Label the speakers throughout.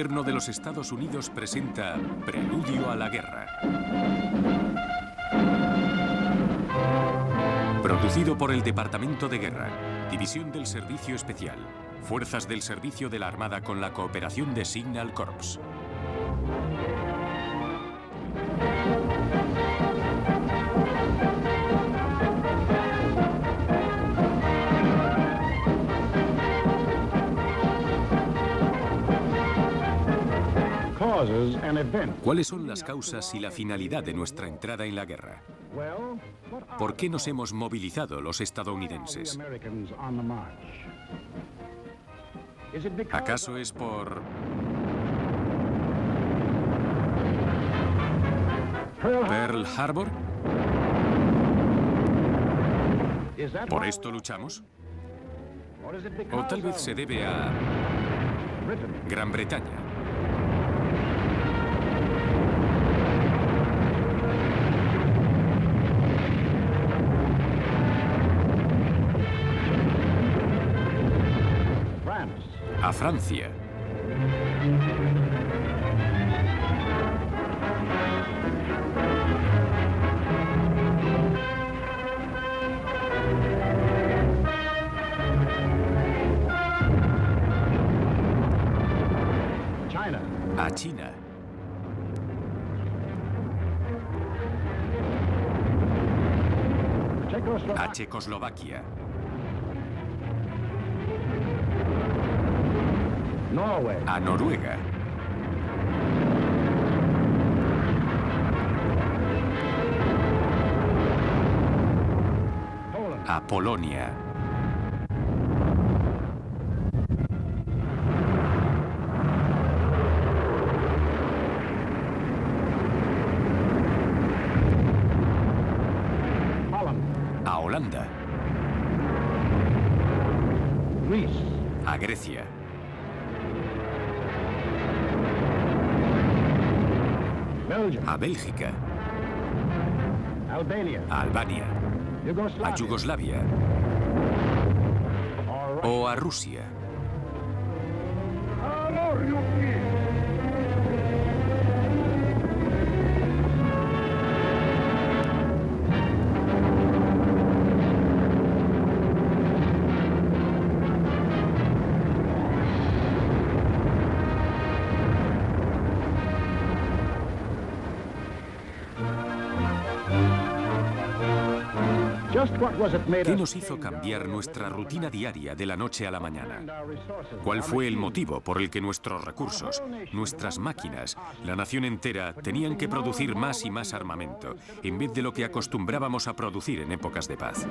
Speaker 1: gobierno de los Estados Unidos presenta Preludio a la Guerra. Producido por el Departamento de Guerra, División del Servicio Especial, Fuerzas del Servicio de la Armada con la cooperación de Signal Corps. ¿Cuáles son las causas y la finalidad de nuestra entrada en la guerra? ¿Por qué nos hemos movilizado los estadounidenses? ¿Acaso es por Pearl Harbor? ¿Por esto luchamos? ¿O tal vez se debe a Gran Bretaña? A Francia. A China. A Checoslovaquia. A Noruega. A Polonia. A Holanda. A Grecia. A Bélgica. A Albania. A Yugoslavia. O a Rusia. ¿Qué nos hizo cambiar nuestra rutina diaria de la noche a la mañana? ¿Cuál fue el motivo por el que nuestros recursos, nuestras máquinas, la nación entera tenían que producir más y más armamento, en vez de lo que acostumbrábamos a producir en épocas de paz?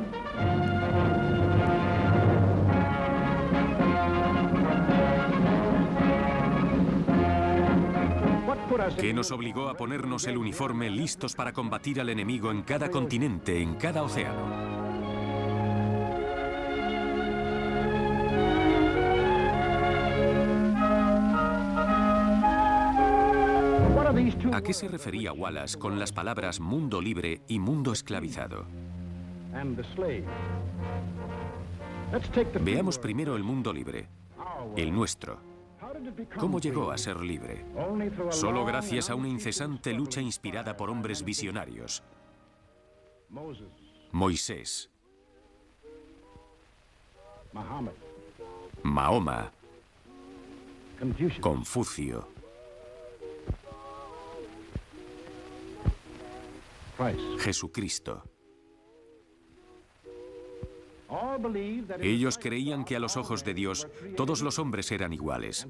Speaker 1: ¿Qué nos obligó a ponernos el uniforme listos para combatir al enemigo en cada continente, en cada océano? ¿A qué se refería Wallace con las palabras mundo libre y mundo esclavizado? Veamos primero el mundo libre, el nuestro. ¿Cómo llegó a ser libre? Solo gracias a una incesante lucha inspirada por hombres visionarios. Moisés, Mahoma, Confucio, Jesucristo. Ellos creían que a los ojos de Dios todos los hombres eran iguales.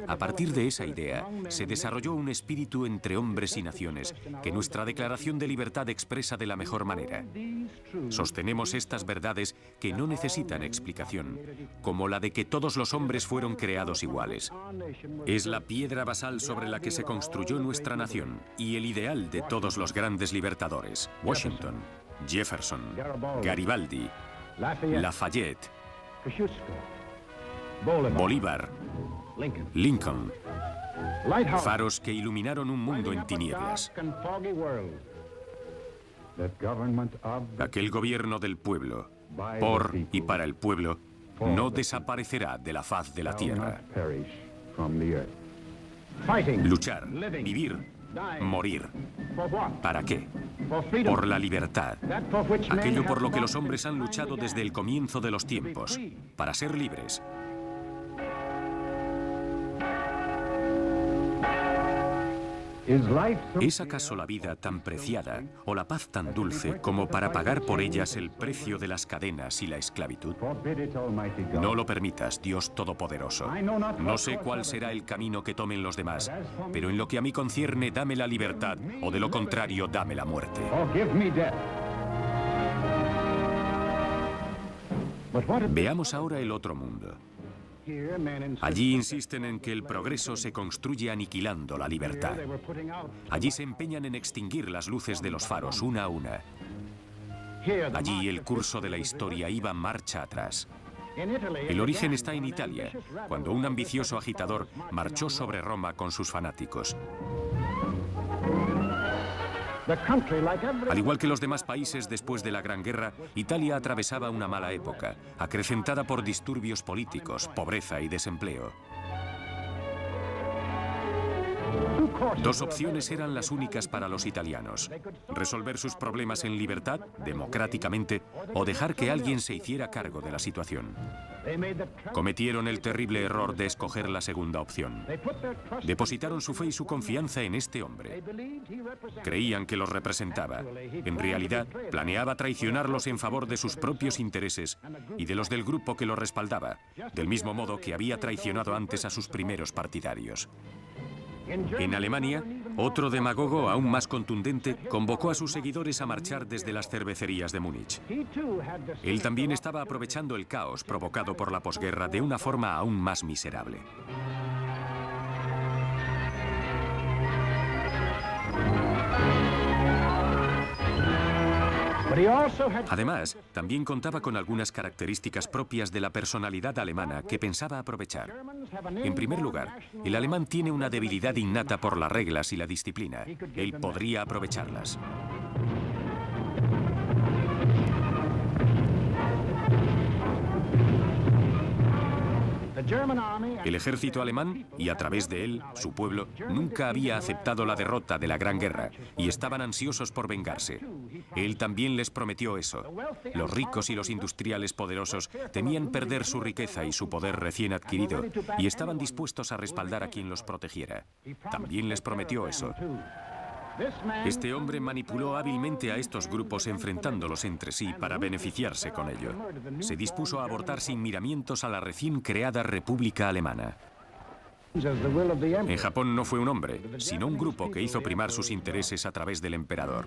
Speaker 1: A partir de esa idea, se desarrolló un espíritu entre hombres y naciones que nuestra Declaración de Libertad expresa de la mejor manera. Sostenemos estas verdades que no necesitan explicación, como la de que todos los hombres fueron creados iguales. Es la piedra basal sobre la que se construyó nuestra nación y el ideal de todos los grandes libertadores: Washington, Jefferson, Garibaldi, Lafayette, Bolívar, Lincoln. Faros que iluminaron un mundo en tinieblas. Aquel gobierno del pueblo, por y para el pueblo, no desaparecerá de la faz de la tierra. Luchar, vivir, morir. ¿Para qué? Por la libertad. Aquello por lo que los hombres han luchado desde el comienzo de los tiempos. Para ser libres. ¿Es acaso la vida tan preciada o la paz tan dulce como para pagar por ellas el precio de las cadenas y la esclavitud? No lo permitas, Dios Todopoderoso. No sé cuál será el camino que tomen los demás, pero en lo que a mí concierne, dame la libertad, o de lo contrario, dame la muerte. Veamos ahora el otro mundo. Allí insisten en que el progreso se construye aniquilando la libertad. Allí se empeñan en extinguir las luces de los faros una a una. Allí el curso de la historia iba marcha atrás. El origen está en Italia, cuando un ambicioso agitador marchó sobre Roma con sus fanáticos. Al igual que los demás países después de la Gran Guerra, Italia atravesaba una mala época, acrecentada por disturbios políticos, pobreza y desempleo. Dos opciones eran las únicas para los italianos: resolver sus problemas en libertad, democráticamente, o dejar que alguien se hiciera cargo de la situación. Cometieron el terrible error de escoger la segunda opción. Depositaron su fe y su confianza en este hombre. Creían que los representaba. En realidad, planeaba traicionarlos en favor de sus propios intereses y de los del grupo que lo respaldaba, del mismo modo que había traicionado antes a sus primeros partidarios. En Alemania, otro demagogo aún más contundente convocó a sus seguidores a marchar desde las cervecerías de Múnich. Él también estaba aprovechando el caos provocado por la posguerra de una forma aún más miserable. Además, también contaba con algunas características propias de la personalidad alemana que pensaba aprovechar. En primer lugar, el alemán tiene una debilidad innata por las reglas y la disciplina. Él podría aprovecharlas. El ejército alemán, y a través de él, su pueblo, nunca había aceptado la derrota de la Gran Guerra y estaban ansiosos por vengarse. Él también les prometió eso. Los ricos y los industriales poderosos temían perder su riqueza y su poder recién adquirido y estaban dispuestos a respaldar a quien los protegiera. También les prometió eso. Este hombre manipuló hábilmente a estos grupos enfrentándolos entre sí para beneficiarse con ello. Se dispuso a abortar sin miramientos a la recién creada República Alemana. En Japón no fue un hombre, sino un grupo que hizo primar sus intereses a través del emperador.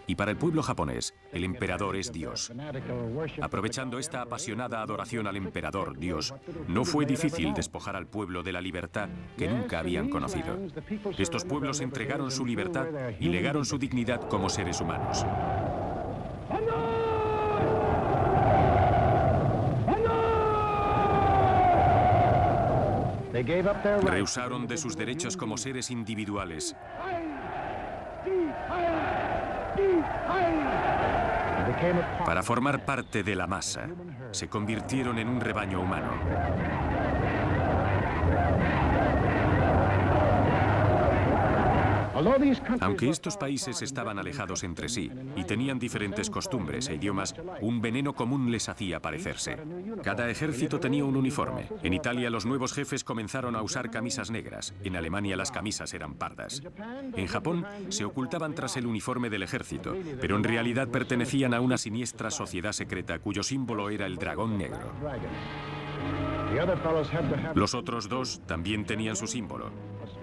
Speaker 1: Y para el pueblo japonés, el emperador es Dios. Aprovechando esta apasionada adoración al emperador Dios, no fue difícil despojar al pueblo de la libertad que nunca habían conocido. Estos pueblos entregaron su libertad y legaron su dignidad como seres humanos. Rehusaron de sus derechos como seres individuales. Para formar parte de la masa, se convirtieron en un rebaño humano. Aunque estos países estaban alejados entre sí y tenían diferentes costumbres e idiomas, un veneno común les hacía parecerse. Cada ejército tenía un uniforme. En Italia los nuevos jefes comenzaron a usar camisas negras. En Alemania las camisas eran pardas. En Japón se ocultaban tras el uniforme del ejército, pero en realidad pertenecían a una siniestra sociedad secreta cuyo símbolo era el dragón negro. Los otros dos también tenían su símbolo.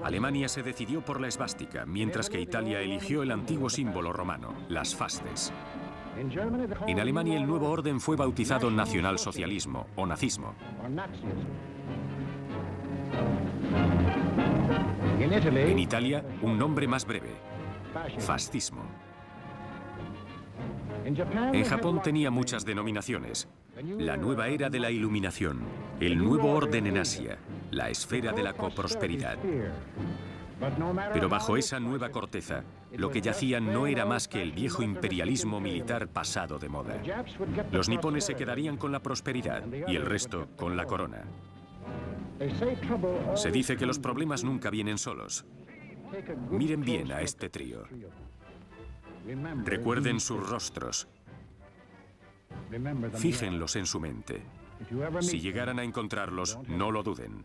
Speaker 1: Alemania se decidió por la esvástica, mientras que Italia eligió el antiguo símbolo romano, las fasces. En Alemania el nuevo orden fue bautizado nacionalsocialismo o nazismo. En Italia, un nombre más breve, fascismo. En Japón tenía muchas denominaciones. La nueva era de la iluminación, el nuevo orden en Asia, la esfera de la coprosperidad. Pero bajo esa nueva corteza, lo que yacía no era más que el viejo imperialismo militar pasado de moda. Los nipones se quedarían con la prosperidad y el resto con la corona. Se dice que los problemas nunca vienen solos. Miren bien a este trío. Recuerden sus rostros. Fíjenlos en su mente. Si llegaran a encontrarlos, no lo duden.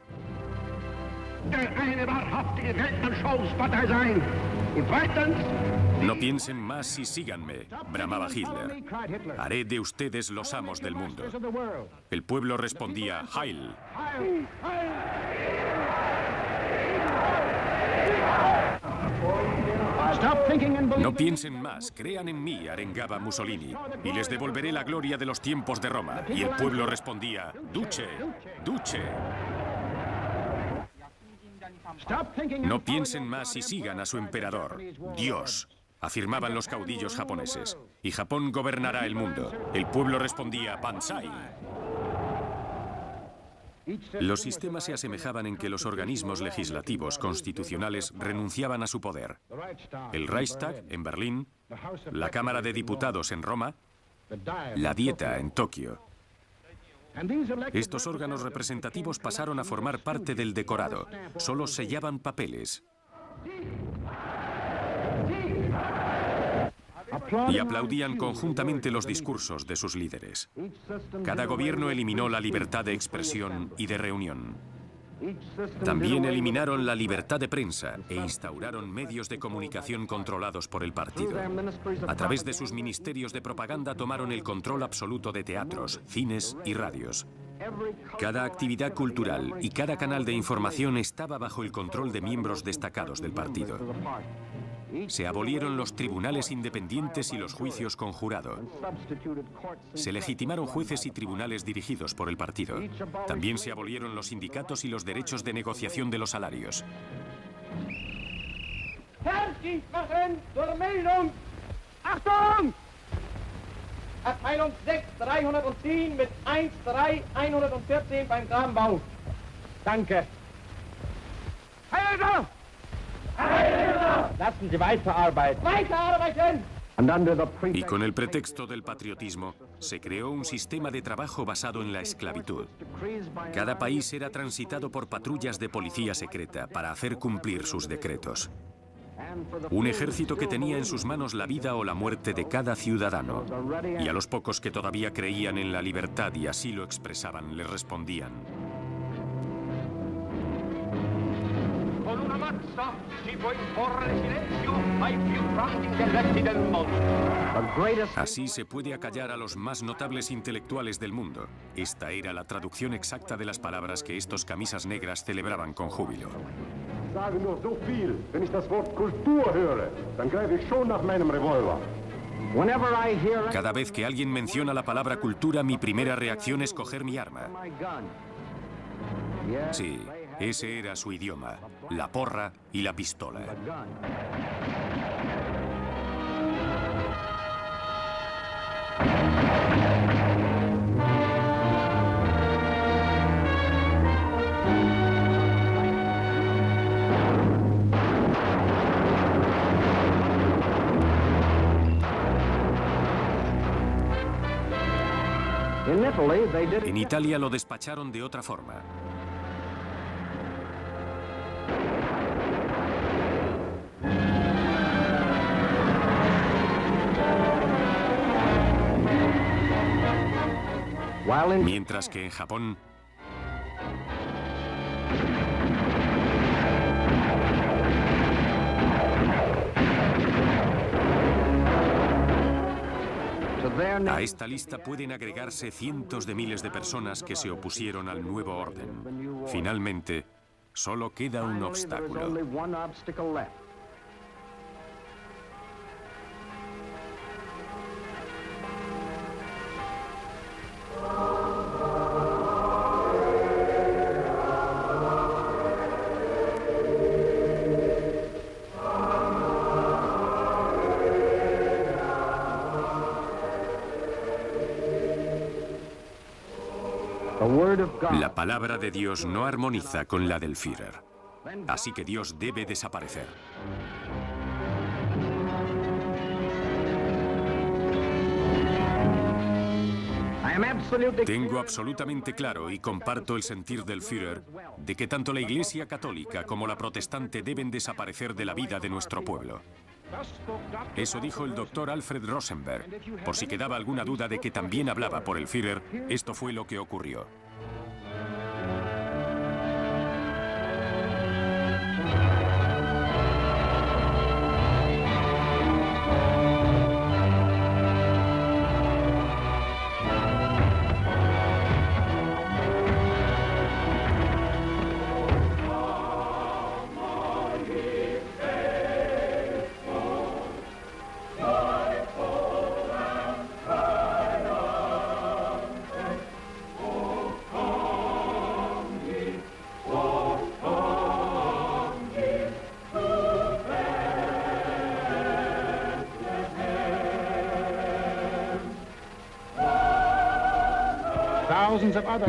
Speaker 1: No piensen más y síganme, bramaba Hitler. Haré de ustedes los amos del mundo. El pueblo respondía, Heil. No piensen más, crean en mí, arengaba Mussolini, y les devolveré la gloria de los tiempos de Roma. Y el pueblo respondía, Duce, Duce. No piensen más y sigan a su emperador, Dios, afirmaban los caudillos japoneses. Y Japón gobernará el mundo. El pueblo respondía, Banzai. Los sistemas se asemejaban en que los organismos legislativos constitucionales renunciaban a su poder. El Reichstag en Berlín, la Cámara de Diputados en Roma, la Dieta en Tokio. Estos órganos representativos pasaron a formar parte del decorado. Solo sellaban papeles. Y aplaudían conjuntamente los discursos de sus líderes. Cada gobierno eliminó la libertad de expresión y de reunión. También eliminaron la libertad de prensa e instauraron medios de comunicación controlados por el partido. A través de sus ministerios de propaganda tomaron el control absoluto de teatros, cines y radios. Cada actividad cultural y cada canal de información estaba bajo el control de miembros destacados del partido. Se abolieron los tribunales independientes y los juicios con jurado. Se legitimaron jueces y tribunales dirigidos por el partido. También se abolieron los sindicatos y los derechos de negociación de los salarios.
Speaker 2: Achtung! Abteilung 6, 310 mit 1-3-114 beim Grabenbau. Danke. Heil! Lassen Sie weiterarbeiten. Weiterarbeiten!
Speaker 1: Y con el pretexto del patriotismo, se creó un sistema de trabajo basado en la esclavitud. Cada país era transitado por patrullas de policía secreta para hacer cumplir sus decretos. Un ejército que tenía en sus manos la vida o la muerte de cada ciudadano. Y a los pocos que todavía creían en la libertad y así lo expresaban, les respondían: así se puede acallar a los más notables intelectuales del mundo. Esta era la traducción exacta de las palabras que estos camisas negras celebraban con júbilo. Cada vez que alguien menciona la palabra cultura, mi primera reacción es coger mi arma. Sí, ese era su idioma, la porra y la pistola. En Italia lo despacharon de otra forma. Mientras que en Japón, a esta lista pueden agregarse cientos de miles de personas que se opusieron al nuevo orden. Finalmente, solo queda un obstáculo. La palabra de Dios no armoniza con la del Führer. Así que Dios debe desaparecer. Tengo absolutamente claro y comparto el sentir del Führer de que tanto la Iglesia católica como la protestante deben desaparecer de la vida de nuestro pueblo. Eso dijo el doctor Alfred Rosenberg. Por si quedaba alguna duda de que también hablaba por el Führer, esto fue lo que ocurrió.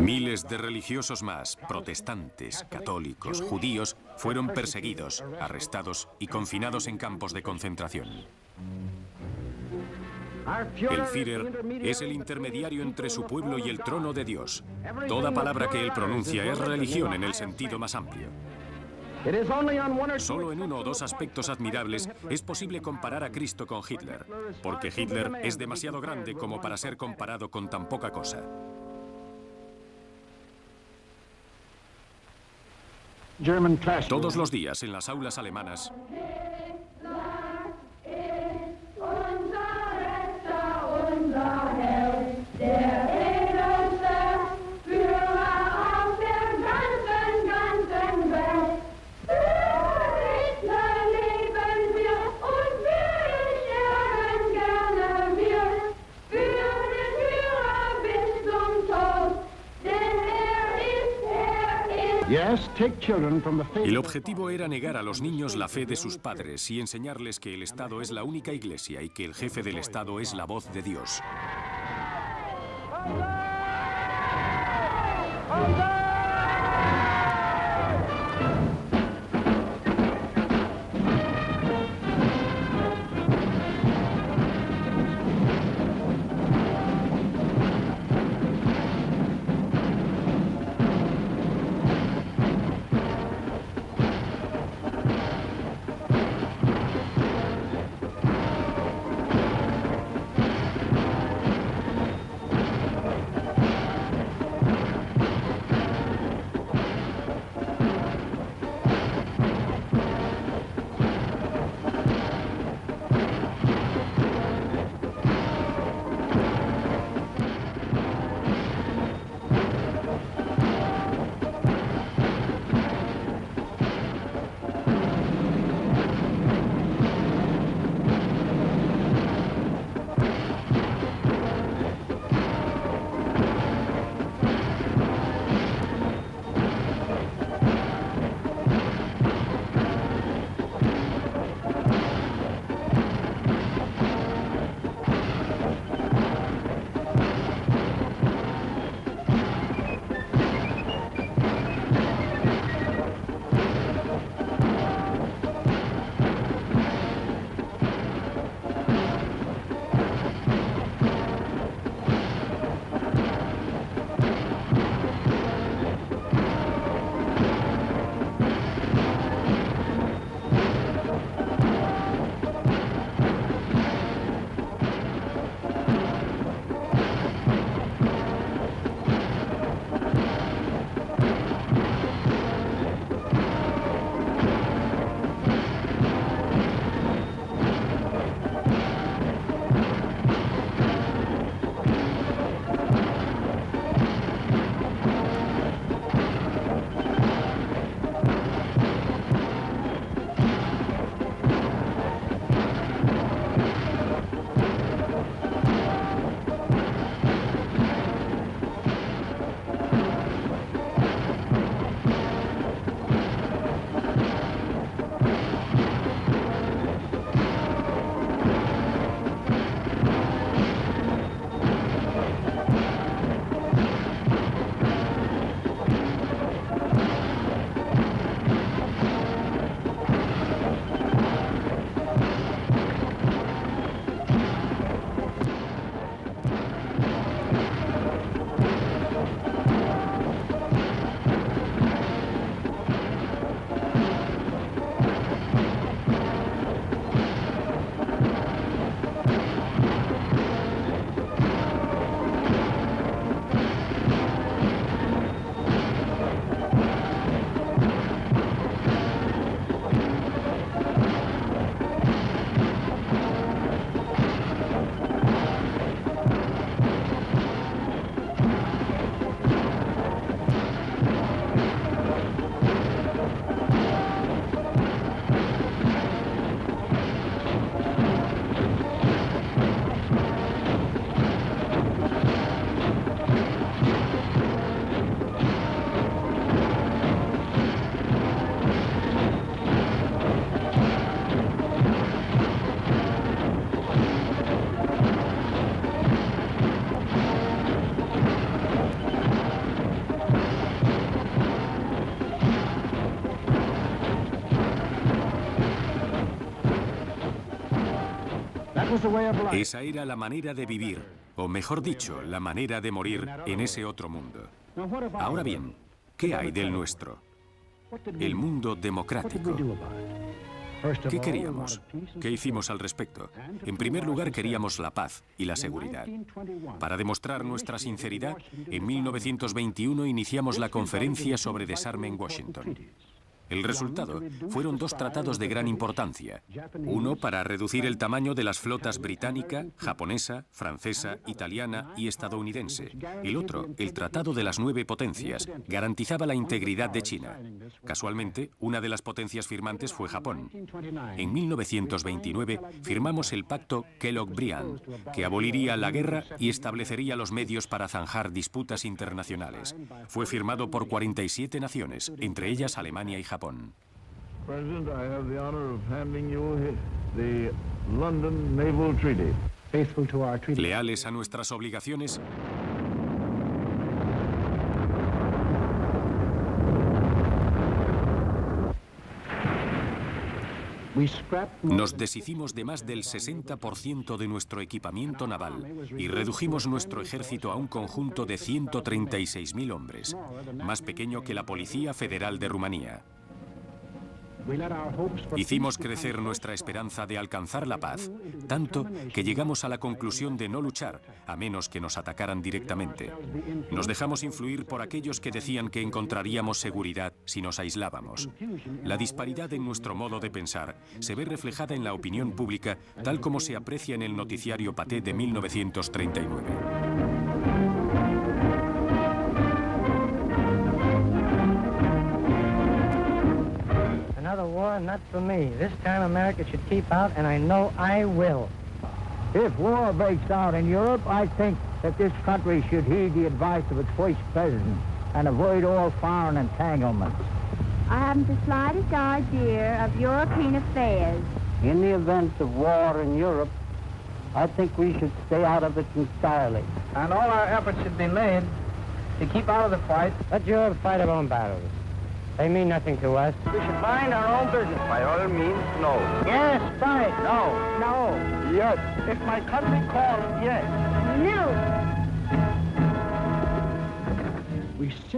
Speaker 1: Miles de religiosos más, protestantes, católicos, judíos, fueron perseguidos, arrestados y confinados en campos de concentración. El Führer es el intermediario entre su pueblo y el trono de Dios. Toda palabra que él pronuncia es religión en el sentido más amplio. Solo en uno o dos aspectos admirables es posible comparar a Cristo con Hitler, porque Hitler es demasiado grande como para ser comparado con tan poca cosa. Todos los días en las aulas alemanas, el objetivo era negar a los niños la fe de sus padres y enseñarles que el Estado es la única iglesia y que el jefe del Estado es la voz de Dios. Esa era la manera de vivir, o mejor dicho, la manera de morir en ese otro mundo. Ahora bien, ¿qué hay del nuestro? El mundo democrático. ¿Qué queríamos? ¿Qué hicimos al respecto? En primer lugar, queríamos la paz y la seguridad. Para demostrar nuestra sinceridad, en 1921 iniciamos la Conferencia sobre Desarme en Washington. El resultado fueron dos tratados de gran importancia. Uno para reducir el tamaño de las flotas británica, japonesa, francesa, italiana y estadounidense. El otro, el Tratado de las 9 Potencias, garantizaba la integridad de China. Casualmente, una de las potencias firmantes fue Japón. En 1929 firmamos el Pacto Kellogg-Briand, que aboliría la guerra y establecería los medios para zanjar disputas internacionales. Fue firmado por 47 naciones, entre ellas Alemania y Japón.
Speaker 3: President, I have the honor of handing you the London Naval Treaty.
Speaker 2: Faithful to our treaty.
Speaker 1: Leales a nuestras obligaciones, nos deshicimos de más del 60% de nuestro equipamiento naval y redujimos nuestro ejército a un conjunto de 136.000 hombres, más pequeño que la Policía Federal de Rumanía. Hicimos crecer nuestra esperanza de alcanzar la paz, tanto que llegamos a la conclusión de no luchar, a menos que nos atacaran directamente. Nos dejamos influir por aquellos que decían que encontraríamos seguridad si nos aislábamos. La disparidad en nuestro modo de pensar se ve reflejada en la opinión pública, tal como se aprecia en el noticiario Pathé de 1939.
Speaker 4: Another war, not for me. This time America should keep out, and I know I will.
Speaker 5: If war breaks out in Europe, I think that this country should heed the advice of its first president and avoid all foreign entanglements.
Speaker 6: I haven't the slightest idea of European affairs.
Speaker 5: In the event of war in Europe, I think we should stay out of it entirely.
Speaker 2: And all our efforts should be made to keep out of the fight.
Speaker 4: Let Europe fight her own battles. They mean nothing to us.
Speaker 2: We should mind our own business.
Speaker 3: By all means, no.
Speaker 5: Yes, fight.
Speaker 2: No.
Speaker 5: No.
Speaker 3: Yes.
Speaker 2: If my country calls, yes.
Speaker 6: No.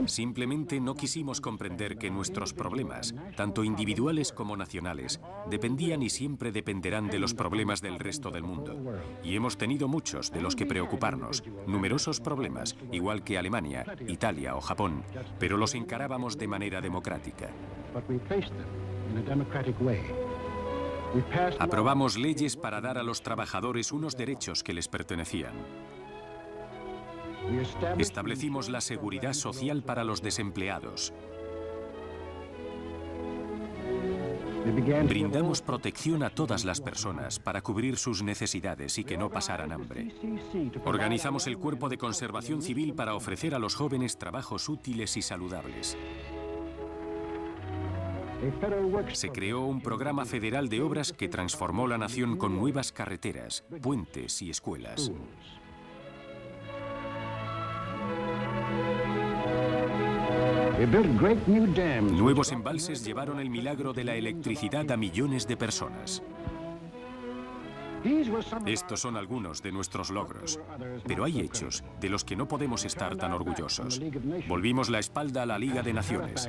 Speaker 1: Simplemente no quisimos comprender que nuestros problemas, tanto individuales como nacionales, dependían y siempre dependerán de los problemas del resto del mundo. Y hemos tenido muchos de los que preocuparnos, numerosos problemas, igual que Alemania, Italia o Japón, pero los encarábamos de manera democrática. Aprobamos leyes para dar a los trabajadores unos derechos que les pertenecían. Establecimos la seguridad social para los desempleados. Brindamos protección a todas las personas para cubrir sus necesidades y que no pasaran hambre. Organizamos el Cuerpo de Conservación Civil para ofrecer a los jóvenes trabajos útiles y saludables. Se creó un programa federal de obras que transformó la nación con nuevas carreteras, puentes y escuelas. Nuevos embalses llevaron el milagro de la electricidad a millones de personas. Estos son algunos de nuestros logros, pero hay hechos de los que no podemos estar tan orgullosos. Volvimos la espalda a la Liga de Naciones.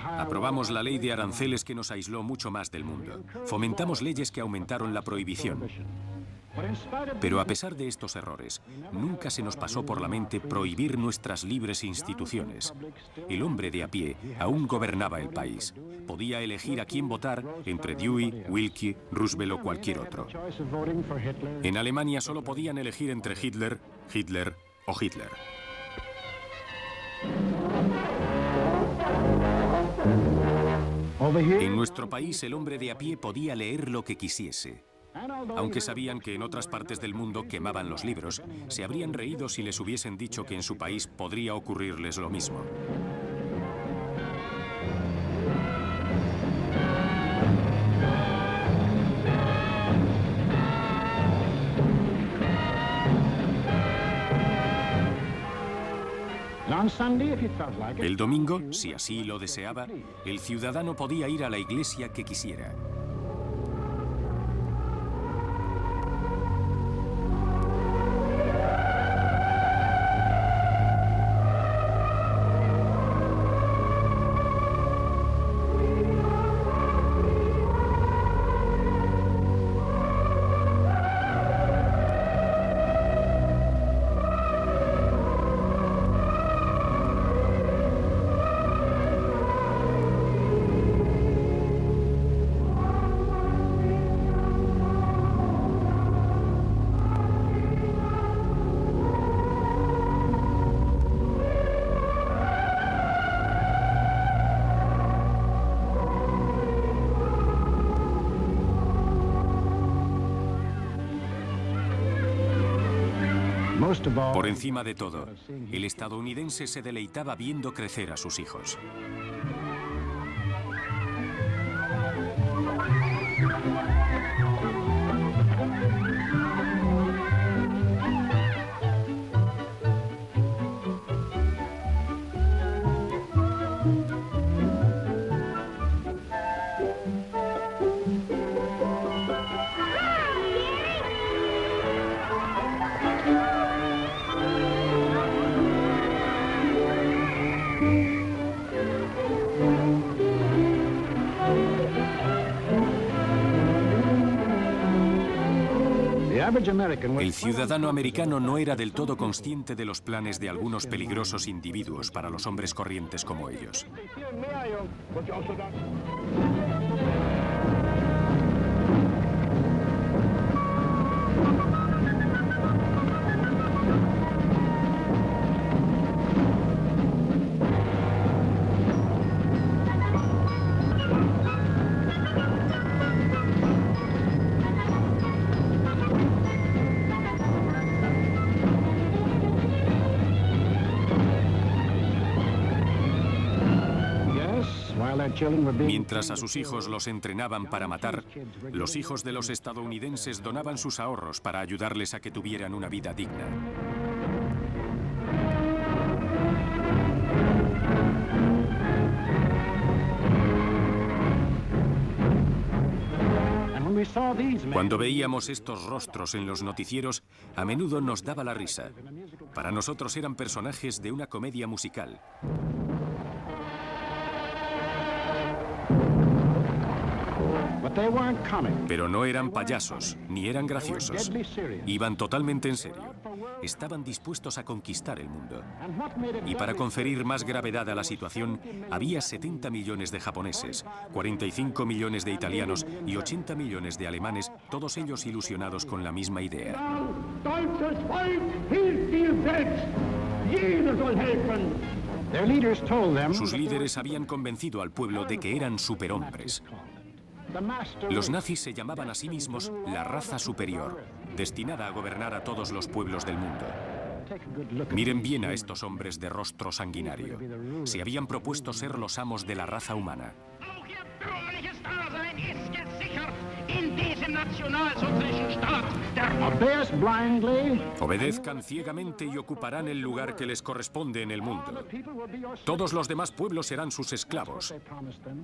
Speaker 1: Aprobamos la ley de aranceles que nos aisló mucho más del mundo. Fomentamos leyes que aumentaron la prohibición. Pero a pesar de estos errores, nunca se nos pasó por la mente prohibir nuestras libres instituciones. El hombre de a pie aún gobernaba el país. Podía elegir a quién votar entre Dewey, Willkie, Roosevelt o cualquier otro. En Alemania solo podían elegir entre Hitler, Hitler o Hitler. En nuestro país el hombre de a pie podía leer lo que quisiese. Aunque sabían que en otras partes del mundo quemaban los libros, se habrían reído si les hubiesen dicho que en su país podría ocurrirles lo mismo. El domingo, si así lo deseaba, el ciudadano podía ir a la iglesia que quisiera. Por encima de todo, el estadounidense se deleitaba viendo crecer a sus hijos. El ciudadano americano no era del todo consciente de los planes de algunos peligrosos individuos para los hombres corrientes como ellos. Mientras a sus hijos los entrenaban para matar, los hijos de los estadounidenses donaban sus ahorros para ayudarles a que tuvieran una vida digna. Cuando veíamos estos rostros en los noticieros, a menudo nos daba la risa. Para nosotros eran personajes de una comedia musical. Pero no eran payasos, ni eran graciosos. Iban totalmente en serio. Estaban dispuestos a conquistar el mundo. Y para conferir más gravedad a la situación, había 70 millones de japoneses, 45 millones de italianos y 80 millones de alemanes, todos ellos ilusionados con la misma idea. Sus líderes habían convencido al pueblo de que eran superhombres. Los nazis se llamaban a sí mismos la raza superior, destinada a gobernar a todos los pueblos del mundo. Miren bien a estos hombres de rostro sanguinario. Se habían propuesto ser los amos de la raza humana. Obedezcan ciegamente y ocuparán el lugar que les corresponde en el mundo. Todos los demás pueblos serán sus esclavos.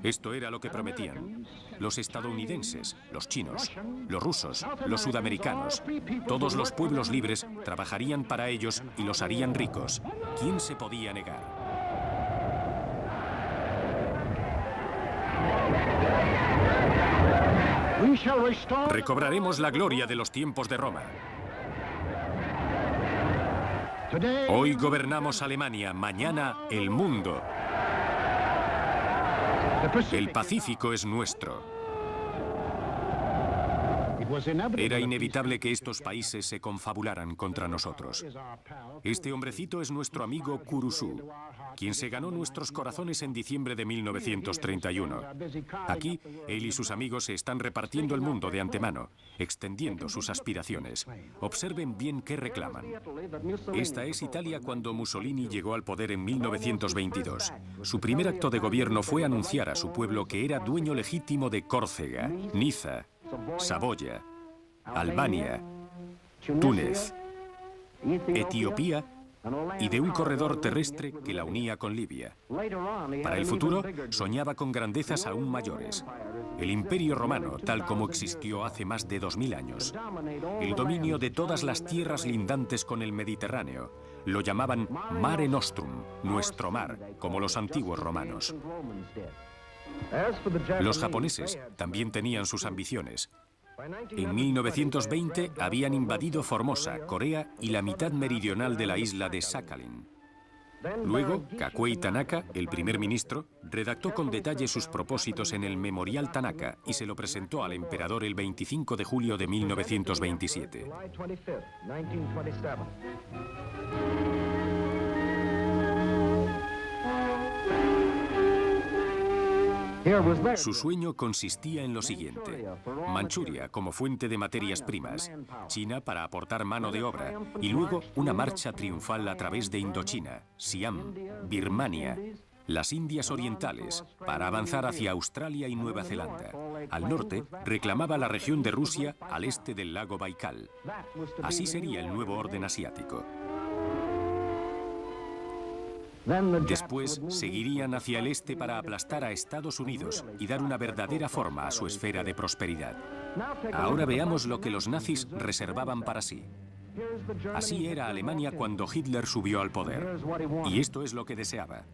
Speaker 1: Esto era lo que prometían. Los estadounidenses, los chinos, los rusos, los sudamericanos, todos los pueblos libres trabajarían para ellos y los harían ricos. ¿Quién se podía negar? Recobraremos la gloria de los tiempos de Roma. Hoy gobernamos Alemania, mañana el mundo. El Pacífico es nuestro. Era inevitable que estos países se confabularan contra nosotros. Este hombrecito es nuestro amigo Kurusu, quien se ganó nuestros corazones en diciembre de 1931. Aquí, él y sus amigos se están repartiendo el mundo de antemano, extendiendo sus aspiraciones. Observen bien qué reclaman. Esta es Italia cuando Mussolini llegó al poder en 1922. Su primer acto de gobierno fue anunciar a su pueblo que era dueño legítimo de Córcega, Niza, Saboya, Albania, Túnez, Etiopía y de un corredor terrestre que la unía con Libia. Para el futuro, soñaba con grandezas aún mayores. El Imperio Romano, tal como existió hace más de 2000 años. El dominio de todas las tierras lindantes con el Mediterráneo. Lo llamaban Mare Nostrum, nuestro mar, como los antiguos romanos. Los japoneses también tenían sus ambiciones. En 1920 habían invadido Formosa, Corea y la mitad meridional de la isla de Sakhalin. Luego, Kakuei Tanaka, el primer ministro, redactó con detalle sus propósitos en el Memorial Tanaka y se lo presentó al emperador el 25 de julio de 1927. Su sueño consistía en lo siguiente: Manchuria como fuente de materias primas, China para aportar mano de obra y luego una marcha triunfal a través de Indochina, Siam, Birmania, las Indias Orientales, para avanzar hacia Australia y Nueva Zelanda. Al norte reclamaba la región de Rusia al este del lago Baikal. Así sería el nuevo orden asiático. Después seguirían hacia el este para aplastar a Estados Unidos y dar una verdadera forma a su esfera de prosperidad. Ahora veamos lo que los nazis reservaban para sí. Así era Alemania cuando Hitler subió al poder. Y esto es lo que deseaba.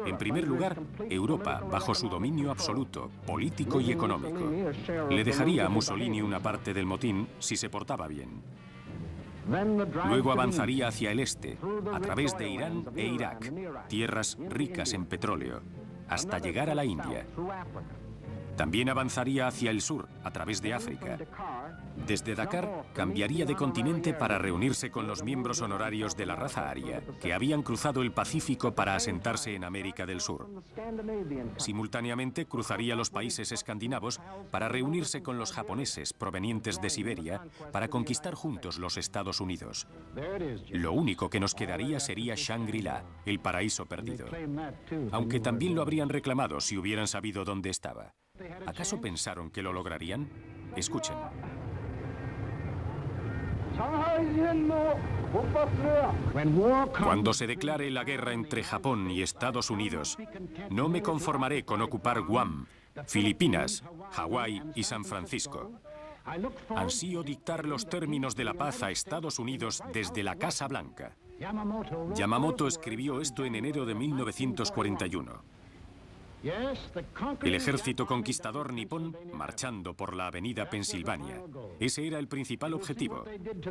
Speaker 1: En primer lugar, Europa, bajo su dominio absoluto, político y económico. Le dejaría a Mussolini una parte del motín si se portaba bien. Luego avanzaría hacia el este, a través de Irán e Irak, tierras ricas en petróleo, hasta llegar a la India. También avanzaría hacia el sur, a través de África. Desde Dakar cambiaría de continente para reunirse con los miembros honorarios de la raza aria, que habían cruzado el Pacífico para asentarse en América del Sur. Simultáneamente cruzaría los países escandinavos para reunirse con los japoneses provenientes de Siberia para conquistar juntos los Estados Unidos. Lo único que nos quedaría sería Shangri-La, el paraíso perdido. Aunque también lo habrían reclamado si hubieran sabido dónde estaba. ¿Acaso pensaron que lo lograrían? Escuchen. Cuando se declare la guerra entre Japón y Estados Unidos, no me conformaré con ocupar Guam, Filipinas, Hawái y San Francisco. Ansío dictar los términos de la paz a Estados Unidos desde la Casa Blanca. Yamamoto escribió esto en enero de 1941. El ejército conquistador nipón marchando por la avenida Pensilvania. Ese era el principal objetivo.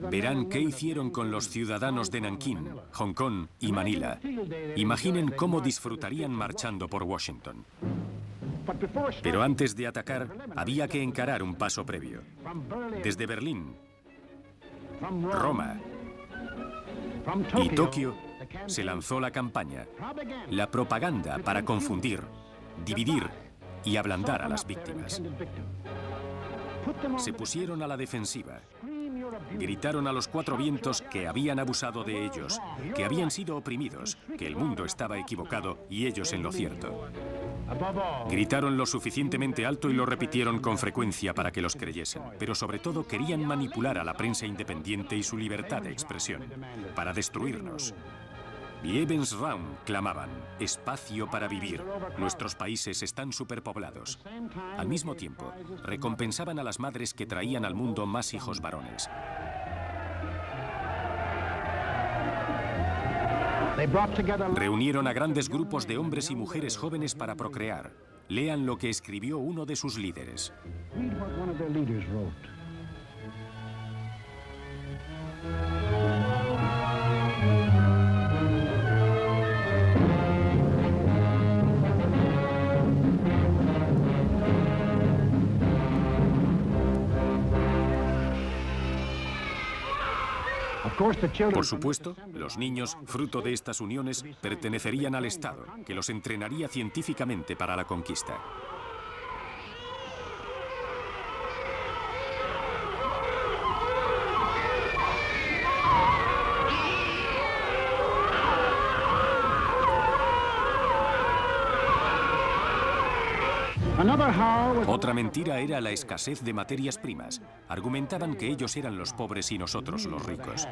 Speaker 1: Verán qué hicieron con los ciudadanos de Nankín, Hong Kong y Manila. Imaginen cómo disfrutarían marchando por Washington. Pero antes de atacar, había que encarar un paso previo. Desde Berlín, Roma y Tokio se lanzó la campaña, la propaganda para confundir, dividir y ablandar a las víctimas. Se pusieron a la defensiva. Gritaron a los cuatro vientos que habían abusado de ellos, que habían sido oprimidos, que el mundo estaba equivocado y ellos en lo cierto. Gritaron lo suficientemente alto y lo repitieron con frecuencia para que los creyesen, pero sobre todo querían manipular a la prensa independiente y su libertad de expresión, para destruirnos. Lebensraum, clamaban, espacio para vivir. Nuestros países están superpoblados. Al mismo tiempo, recompensaban a las madres que traían al mundo más hijos varones. Reunieron a grandes grupos de hombres y mujeres jóvenes para procrear. Lean lo que escribió uno de sus líderes. Por supuesto, los niños, fruto de estas uniones, pertenecerían al Estado, que los entrenaría científicamente para la conquista. Otra mentira era la escasez de materias primas. Argumentaban que ellos eran los pobres y nosotros los ricos.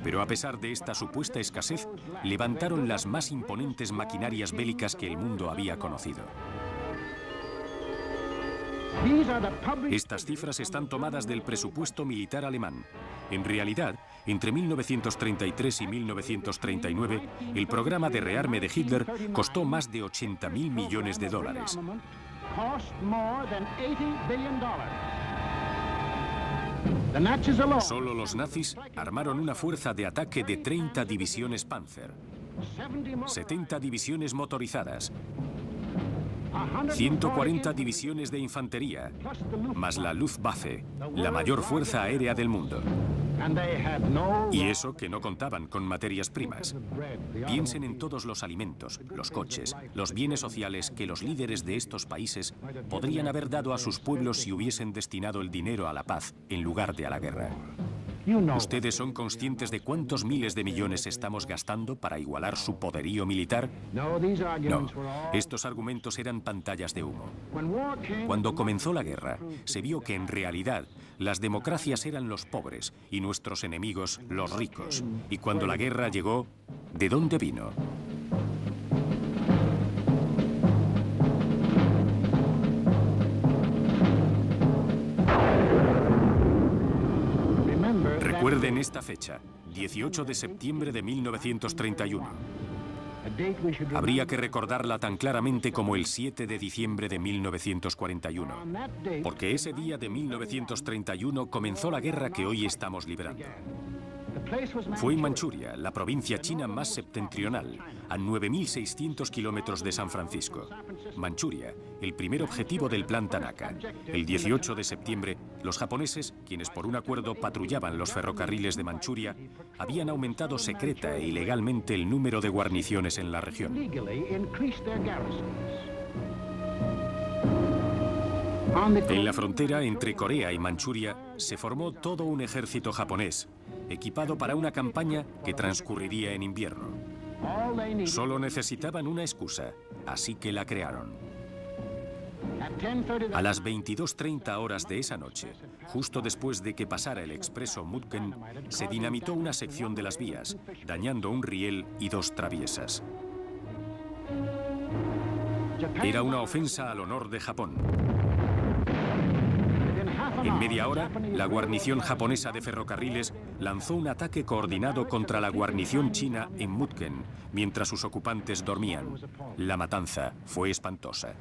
Speaker 1: Pero a pesar de esta supuesta escasez, levantaron las más imponentes maquinarias bélicas que el mundo había conocido. Estas cifras están tomadas del presupuesto militar alemán. En realidad, entre 1933 y 1939, el programa de rearme de Hitler costó más de 80.000 millones de dólares. Solo los nazis armaron una fuerza de ataque de 30 divisiones Panzer, 70 divisiones motorizadas, 140 divisiones de infantería, más la Luftwaffe, la mayor fuerza aérea del mundo. Y eso que no contaban con materias primas. Piensen en todos los alimentos, los coches, los bienes sociales que los líderes de estos países podrían haber dado a sus pueblos si hubiesen destinado el dinero a la paz en lugar de a la guerra. ¿Ustedes son conscientes de cuántos miles de millones estamos gastando para igualar su poderío militar? No, estos argumentos eran pantallas de humo. Cuando comenzó la guerra, se vio que en realidad las democracias eran los pobres y nuestros enemigos los ricos. Y cuando la guerra llegó, ¿de dónde vino? Recuerden esta fecha, 18 de septiembre de 1931. Habría que recordarla tan claramente como el 7 de diciembre de 1941, porque ese día de 1931 comenzó la guerra que hoy estamos librando. Fue en Manchuria, la provincia china más septentrional, a 9.600 kilómetros de San Francisco. Manchuria, el primer objetivo del Plan Tanaka. El 18 de septiembre, los japoneses, quienes por un acuerdo patrullaban los ferrocarriles de Manchuria, habían aumentado secreta e ilegalmente el número de guarniciones en la región. En la frontera entre Corea y Manchuria se formó todo un ejército japonés, equipado para una campaña que transcurriría en invierno. Solo necesitaban una excusa, así que la crearon. A las 22:30 horas de esa noche, justo después de que pasara el expreso Mukden, se dinamitó una sección de las vías, dañando un riel y 2 traviesas. Era una ofensa al honor de Japón. En media hora, la guarnición japonesa de ferrocarriles lanzó un ataque coordinado contra la guarnición china en Mukden, mientras sus ocupantes dormían. La matanza fue espantosa.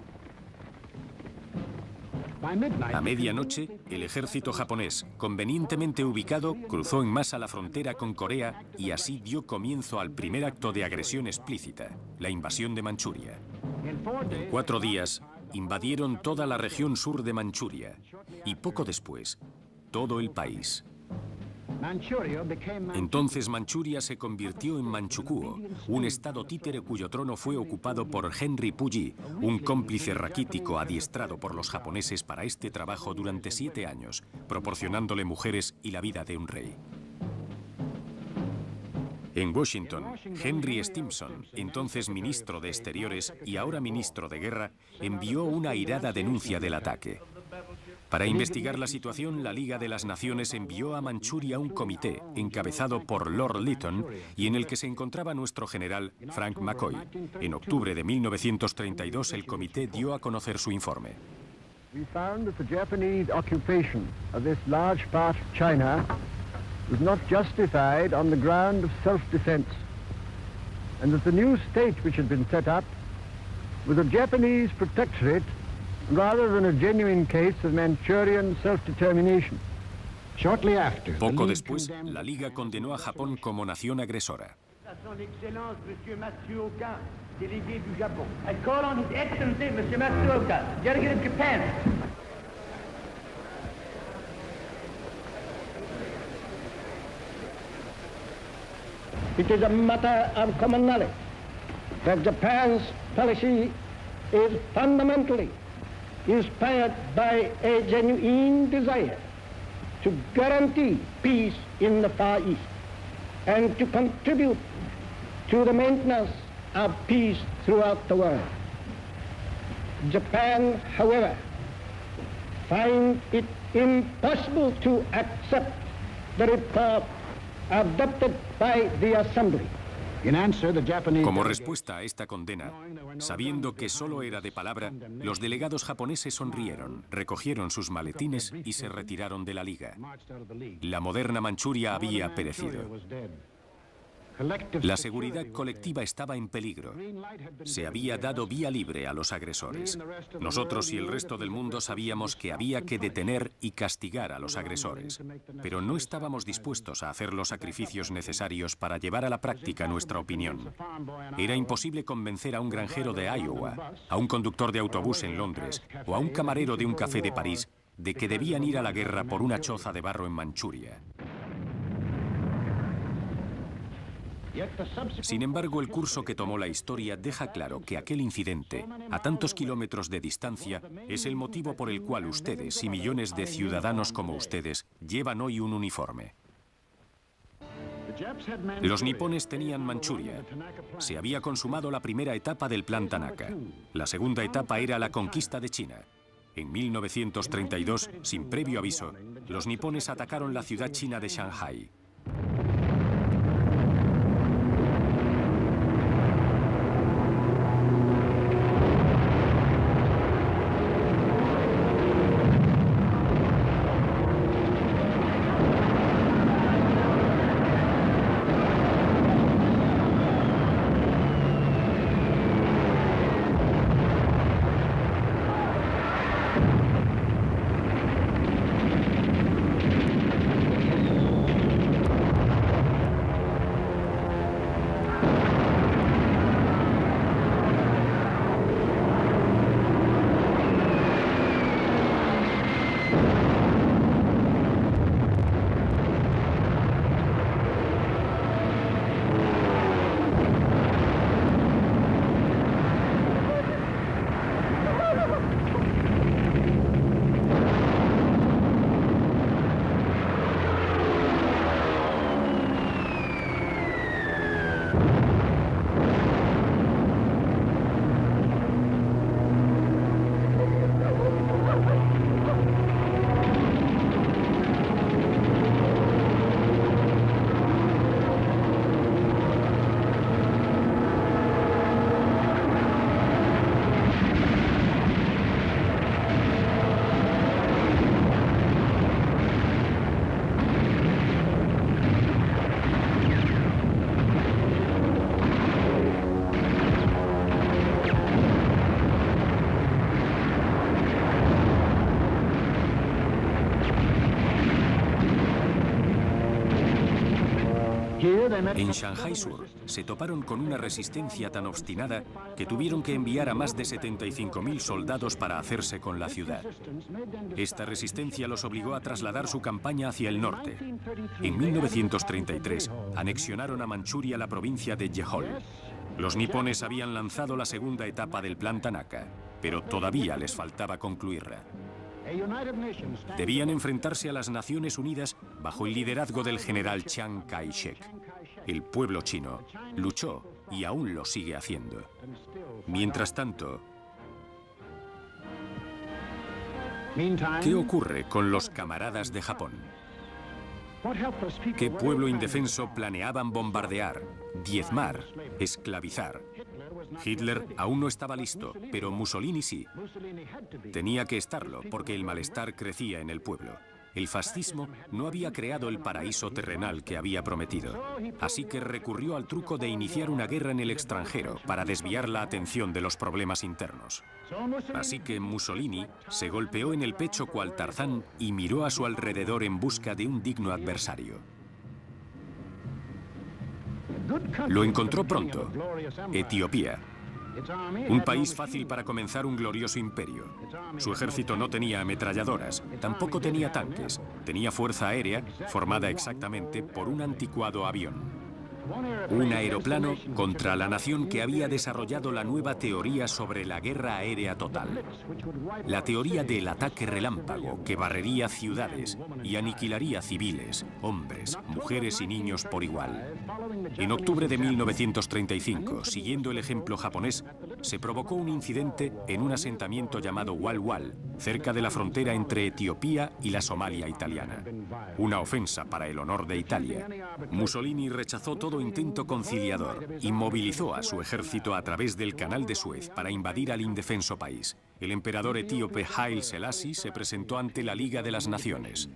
Speaker 1: A medianoche, el ejército japonés, convenientemente ubicado, cruzó en masa la frontera con Corea y así dio comienzo al primer acto de agresión explícita, la invasión de Manchuria. En 4 días, invadieron toda la región sur de Manchuria y poco después, todo el país. Entonces Manchuria se convirtió en Manchukuo, un estado títere cuyo trono fue ocupado por Henry Puyi, un cómplice raquítico adiestrado por los japoneses para este trabajo durante 7 años, proporcionándole mujeres y la vida de un rey. En Washington, Henry Stimson, entonces ministro de Exteriores y ahora ministro de Guerra, envió una airada denuncia del ataque. Para investigar la situación, la Liga de las Naciones envió a Manchuria un comité encabezado por Lord Lytton y en el que se encontraba nuestro general Frank McCoy. En octubre de 1932, el comité dio a conocer su informe.
Speaker 7: We found that the Japanese occupation of this large part of China was not justified on the ground of self-defense, and that the new state which had been set up was a Japanese protectorate rather than a genuine case of Manchurian self-determination.
Speaker 8: Shortly after,
Speaker 1: poco después, la Liga condenó a Japón como nación agresora.
Speaker 2: Son Excellence, Monsieur Matsuoka, délégué du Japon. I call on His Excellency, Monsieur Matsuoka, delegate of Japan.
Speaker 4: It is a matter of common knowledge that Japan's policy is fundamentally inspired by a genuine desire to guarantee peace in the Far East and to contribute to the maintenance of peace throughout the world. Japan, however, finds it impossible to accept the report adopted by the Assembly.
Speaker 1: Como respuesta a esta condena, sabiendo que solo era de palabra, los delegados japoneses sonrieron, recogieron sus maletines y se retiraron de la Liga. La moderna Manchuria había perecido. La seguridad colectiva estaba en peligro. Se había dado vía libre a los agresores. Nosotros y el resto del mundo sabíamos que había que detener y castigar a los agresores, pero no estábamos dispuestos a hacer los sacrificios necesarios para llevar a la práctica nuestra opinión. Era imposible convencer a un granjero de Iowa, a un conductor de autobús en Londres o a un camarero de un café de París de que debían ir a la guerra por una choza de barro en Manchuria. Sin embargo, el curso que tomó la historia deja claro que aquel incidente, a tantos kilómetros de distancia, es el motivo por el cual ustedes y millones de ciudadanos como ustedes llevan hoy un uniforme. Los nipones tenían Manchuria. Se había consumado la primera etapa del Plan Tanaka. La segunda etapa era la conquista de China. En 1932, sin previo aviso, los nipones atacaron la ciudad china de Shanghái. En Shanghái Sur se toparon con una resistencia tan obstinada que tuvieron que enviar a más de 75.000 soldados para hacerse con la ciudad. Esta resistencia los obligó a trasladar su campaña hacia el norte. En 1933 anexionaron a Manchuria la provincia de Jehol. Los nipones habían lanzado la segunda etapa del Plan Tanaka, pero todavía les faltaba concluirla. Debían enfrentarse a las Naciones Unidas bajo el liderazgo del general Chiang Kai-shek. El pueblo chino luchó y aún lo sigue haciendo. Mientras tanto, ¿qué ocurre con los camaradas de Japón? ¿Qué pueblo indefenso planeaban bombardear, diezmar, esclavizar? Hitler aún no estaba listo, pero Mussolini sí. Tenía que estarlo porque el malestar crecía en el pueblo. El fascismo no había creado el paraíso terrenal que había prometido, así que recurrió al truco de iniciar una guerra en el extranjero para desviar la atención de los problemas internos. Así que Mussolini se golpeó en el pecho cual Tarzán y miró a su alrededor en busca de un digno adversario. Lo encontró pronto: Etiopía. Un país fácil para comenzar un glorioso imperio. Su ejército no tenía ametralladoras, tampoco tenía tanques, tenía fuerza aérea formada exactamente por un anticuado avión. Un aeroplano contra la nación que había desarrollado la nueva teoría sobre la guerra aérea total. La teoría del ataque relámpago que barrería ciudades y aniquilaría civiles, hombres, mujeres y niños por igual. En octubre de 1935, siguiendo el ejemplo japonés, se provocó un incidente en un asentamiento llamado Walwal, cerca de la frontera entre Etiopía y la Somalia italiana. Una ofensa para el honor de Italia. Mussolini rechazó todo intento conciliador y movilizó a su ejército a través del Canal de Suez para invadir al indefenso país. El emperador etíope Haile Selassie se presentó ante la Liga de las Naciones.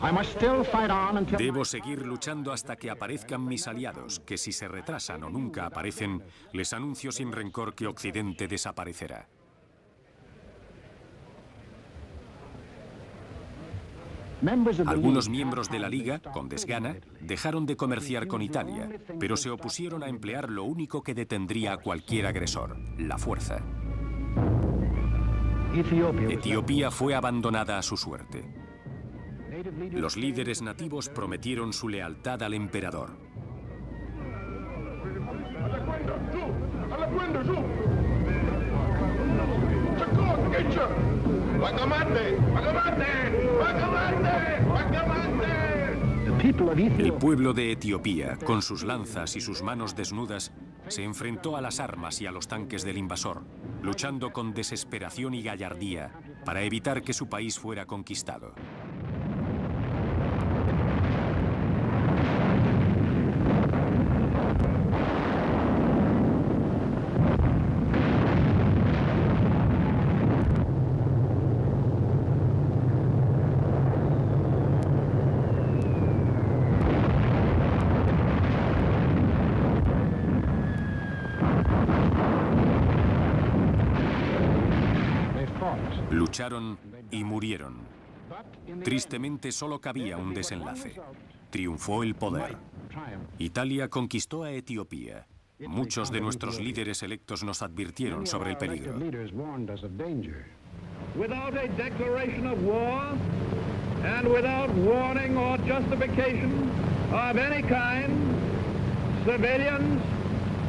Speaker 8: I must still fight on until
Speaker 1: Debo seguir luchando hasta que aparezcan mis aliados, que si se retrasan o nunca aparecen, les anuncio sin rencor que Occidente desaparecerá. Algunos miembros de la Liga, con desgana, dejaron de comerciar con Italia, pero se opusieron a emplear lo único que detendría a cualquier agresor, la fuerza. Etiopía fue abandonada a su suerte. Los líderes nativos prometieron su lealtad al emperador. El pueblo de Etiopía, con sus lanzas y sus manos desnudas, se enfrentó a las armas y a los tanques del invasor, luchando con desesperación y gallardía para evitar que su país fuera conquistado. Lucharon y murieron. Tristemente solo cabía un desenlace. Triunfó el poder. Italia conquistó a Etiopía. Muchos de nuestros líderes electos nos advirtieron sobre el peligro.
Speaker 4: Without a declaration of war and without warning or justification of any kind, civilians,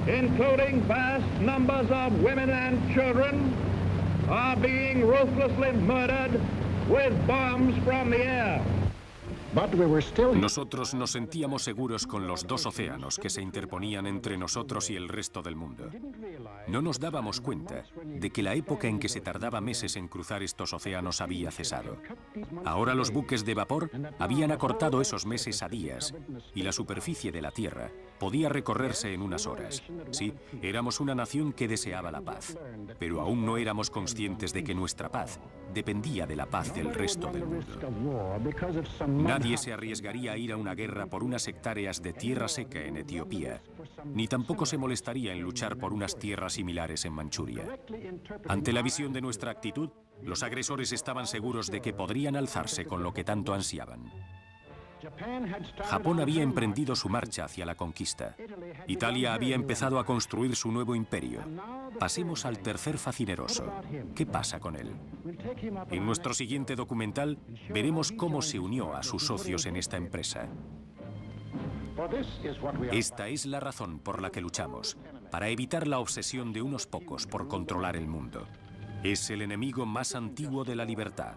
Speaker 4: including vast numbers of women and children, are being ruthlessly murdered with bombs from the air.
Speaker 1: Nosotros nos sentíamos seguros con los dos océanos que se interponían entre nosotros y el resto del mundo. No nos dábamos cuenta de que la época en que se tardaba meses en cruzar estos océanos había cesado. Ahora los buques de vapor habían acortado esos meses a días y la superficie de la Tierra podía recorrerse en unas horas. Sí, éramos una nación que deseaba la paz, pero aún no éramos conscientes de que nuestra paz dependía de la paz del resto del mundo. Nadie se arriesgaría a ir a una guerra por unas hectáreas de tierra seca en Etiopía, ni tampoco se molestaría en luchar por unas tierras similares en Manchuria. Ante la visión de nuestra actitud, los agresores estaban seguros de que podrían alzarse con lo que tanto ansiaban. Japón había emprendido su marcha hacia la conquista. Italia había empezado a construir su nuevo imperio. Pasemos al tercer facineroso. ¿Qué pasa con él? En nuestro siguiente documental veremos cómo se unió a sus socios en esta empresa. Esta es la razón por la que luchamos, para evitar la obsesión de unos pocos por controlar el mundo. Es el enemigo más antiguo de la libertad.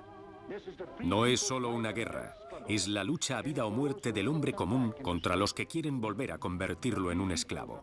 Speaker 1: No es solo una guerra, es la lucha a vida o muerte del hombre común contra los que quieren volver a convertirlo en un esclavo.